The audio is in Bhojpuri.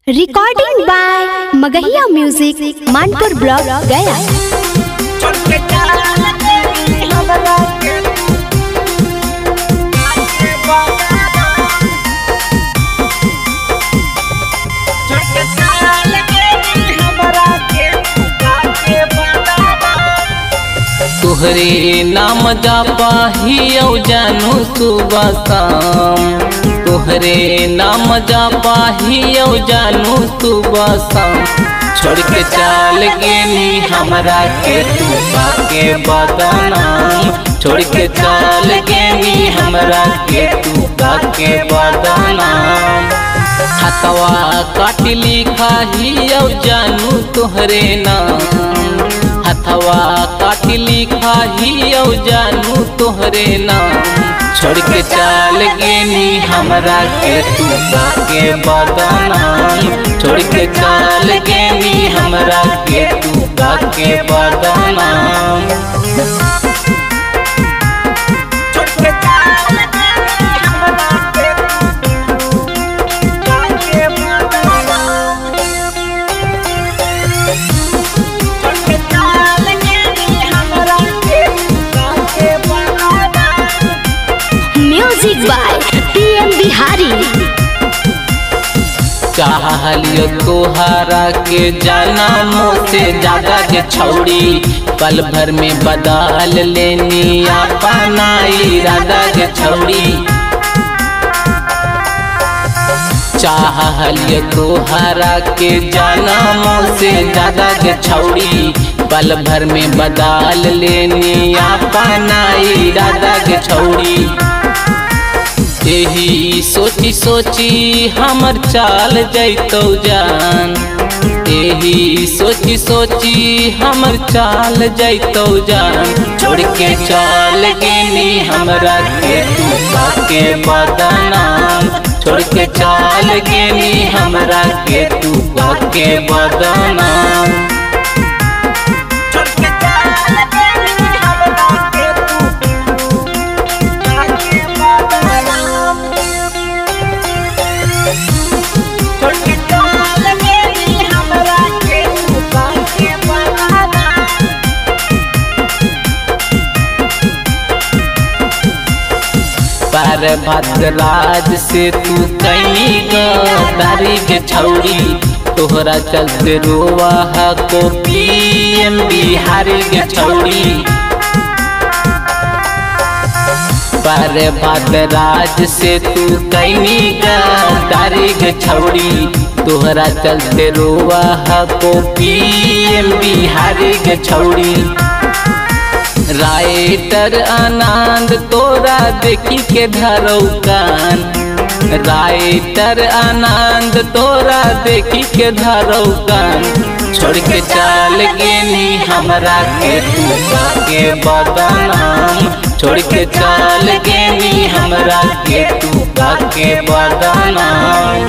Recording by Magahiya music, Manpur block, Gaya. तोहरे नाम जापा ही जानू सुबह शाम, तोहरे नाम जापा ही जानू सुबह शाम। छोड़ के चाल गेनी हमरा के तू के बदनाम, छोड़ के चाल गेनी हमरा के तू के बदनाम। हथवा काट लिखा ही जानू तोहरे नाम, हथवा काट लिखा ही जानू तोहरे नाम। छोड़ के चाल गेनी हमरा के तू के बदनाम, छोड़ के चाल गेनी हमरा के तू के बदनाम। Music by PM Bihari. चाहलियो तोहरा के जाना मोसे ज्यादा के छौड़ी, पल भर में बदल लेनी अपना इरादा के छौड़ी। चाहलियो तोहरा के जाना मोसे ज्यादा के छौड़ी, पल भर में बदल लेनी अपना इरादा के छौड़ी। यही सोची सोची हमर चाल जैतौ जान, यही सोची सोची हमर चाल जैतौ जान। छोड़ के चाल गेनी हमरा के तू के बदनाम, छोड़ के चाल गेनी हमरा के तू के बदनाम। पर भद्राज से तू कहीं गदारी के छौड़ी, तोहरा चलते रोवा को PM बिहारी के छौड़ी। पर भद्राज से तू कहीं गदारी के छौड़ी, तोहरा चलते रोवा को PM बिहारी के छौड़ी। राइटर आनंद तोरा देखी के धरौ कान, राइटर आनंद तोरा देखी के धरौ कान। छोड़ के चाल गेनी हमरा के तू के बदनाम, छोड़ के चाल गेनी हमरा के तू के बदनाम।